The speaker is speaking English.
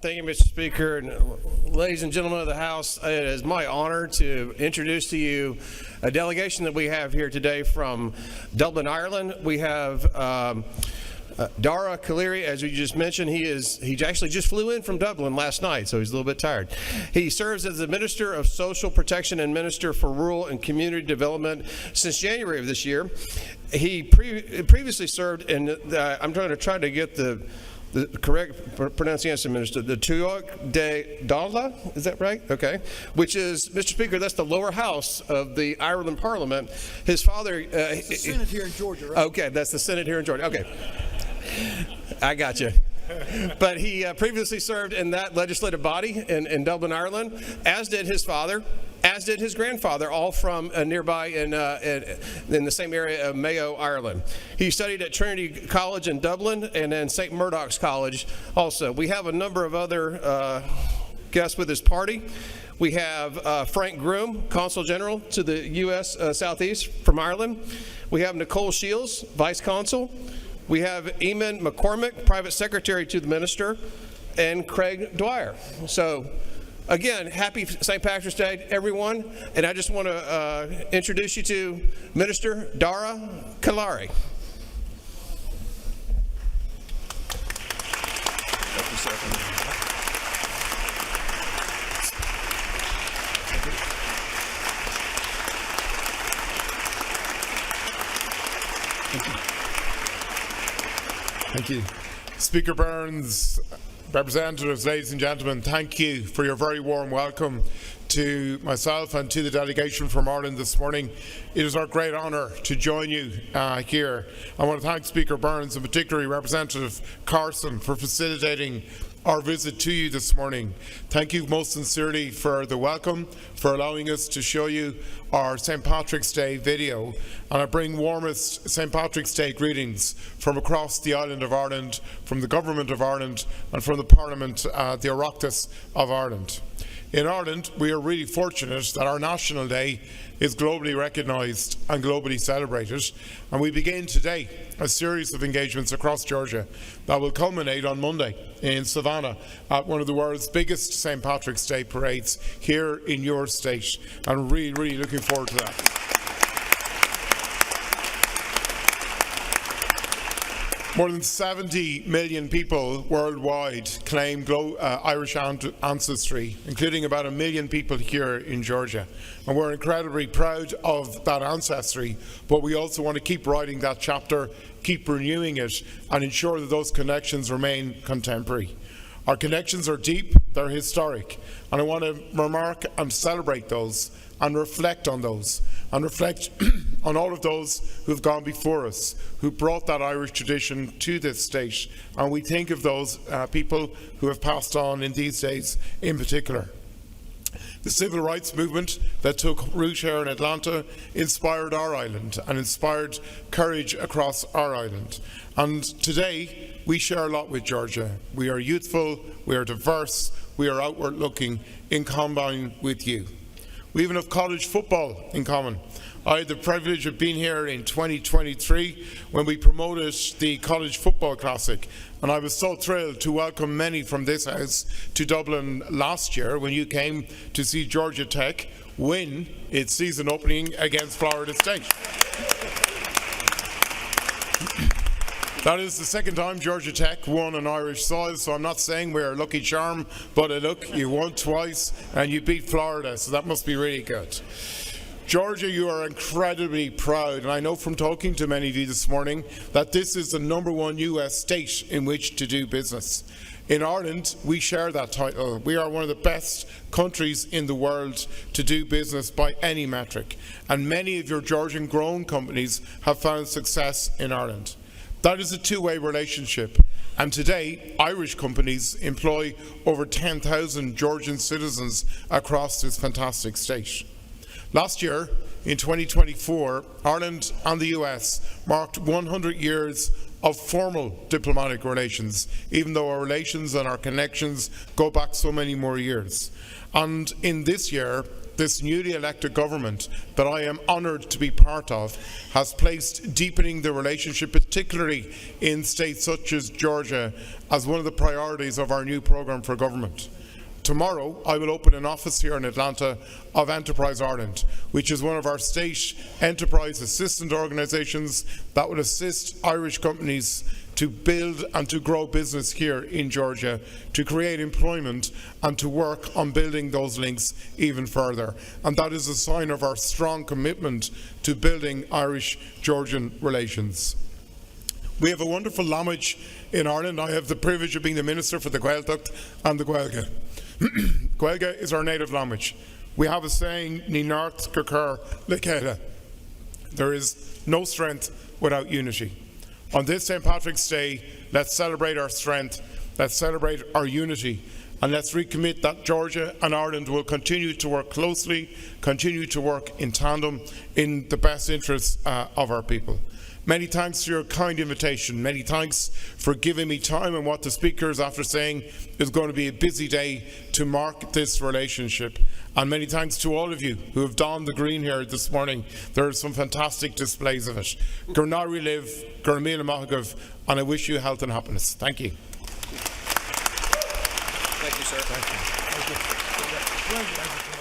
Thank you, Mr. Speaker. And ladies and gentlemen of the House, it is my honor to introduce to you a delegation that we have here today from Dublin, Ireland. We have Dara Calleary, as you just mentioned. He actually just flew in from Dublin last night, so he's a little bit tired. He serves as the Minister of Social Protection and Minister for Rural and Community Development since January of this year. He previously served in, I'm trying to get the correct pronunciation, Minister, the Tuatha de Dála, is that right? Okay. Which is, Mr. Speaker, that's the lower house of the Ireland Parliament. His father... It's the Senate here in Georgia, right? Okay, that's the Senate here in Georgia. Okay. I got you. But he previously served in that legislative body in Dublin, Ireland, as did his father, as did his grandfather, all from nearby in the same area of Mayo, Ireland. He studied at Trinity College in Dublin and then St. Murdoch's College also. We have a number of other guests with his party. We have Frank Groom, Consul General to the U.S. Southeast from Ireland. We have Nicole Shields, Vice Consul. We have Eamon McCormick, Private Secretary to the Minister, and Craig Dwyer. So, again, happy St. Patrick's Day, everyone. And I just want to introduce you to Minister Dara Calleary. Thank you, sir. Thank you. Speaker Burns, representatives, ladies and gentlemen, thank you for your very warm welcome to myself and to the delegation from Ireland this morning. It is our great honour to join you here. I want to thank Speaker Burns and particularly Representative Carson for facilitating our visit to you this morning. Thank you most sincerely for the welcome, for allowing us to show you our St. Patrick's Day video, and I bring warmest St. Patrick's Day greetings from across the island of Ireland, from the Government of Ireland and from the Parliament, the Oireachtas of Ireland. In Ireland, we are really fortunate that our National Day is globally recognised and globally celebrated, and we begin today a series of engagements across Georgia that will culminate on Monday in Savannah at one of the world's biggest St. Patrick's Day parades here in your state, and really looking forward to that. More than 70 million people worldwide claim Irish ancestry, including about 1 million people here in Georgia. And we're incredibly proud of that ancestry, but we also want to keep writing that chapter, keep renewing it, and ensure that those connections remain contemporary. Our connections are deep, they're historic, and I want to remark and celebrate those and reflect on those, and reflect on all of those who have gone before us, who brought that Irish tradition to this state, and we think of those people who have passed on in these days in particular. The civil rights movement that took root here in Atlanta inspired our island and inspired courage across our island. And today we share a lot with Georgia. We are youthful, we are diverse, we are outward looking in combine with you. We even have college football in common. I had the privilege of being here in 2023 when we promoted the College Football Classic, and I was so thrilled to welcome many from this house to Dublin last year when you came to see Georgia Tech win its season opening against Florida State. That is the second time Georgia Tech won on Irish soil, so I'm not saying we're a lucky charm, but look, you won twice and you beat Florida, so that must be really good. Georgia, you are incredibly proud, and I know from talking to many of you this morning that this is the #1 US state in which to do business. In Ireland, we share that title. We are one of the best countries in the world to do business by any metric, and many of your Georgian-grown companies have found success in Ireland. That is a two-way relationship, and today Irish companies employ over 10,000 Georgian citizens across this fantastic state. Last year, in 2024, Ireland and the US marked 100 years of formal diplomatic relations, even though our relations and our connections go back so many more years. And in this year, this newly elected government that I am honoured to be part of has placed deepening the relationship, particularly in states such as Georgia, as one of the priorities of our new programme for government. Tomorrow, I will open an office here in Atlanta of Enterprise Ireland, which is one of our state enterprise assistant organisations that will assist Irish companies to build and to grow business here in Georgia, to create employment and to work on building those links even further. And that is a sign of our strong commitment to building Irish-Georgian relations. We have a wonderful language in Ireland. I have the privilege of being the Minister for the Gaeltacht and the Gaeilge. Gaeilge is our native language. We have a saying, Ní náirt go cur le céile. There is no strength without unity. On this St. Patrick's Day, let's celebrate our strength, let's celebrate our unity, and let's recommit that Georgia and Ireland will continue to work closely, continue to work in tandem in the best interests of our people. Many thanks for your kind invitation. Many thanks for giving me time and what the speakers, after saying is going to be a busy day, to mark this relationship. And many thanks to all of you who have donned the green here this morning. There are some fantastic displays of it. Gurnari live, Gurmila Mahagav, and I wish you health and happiness. Thank you. Thank you, sir. Thank you.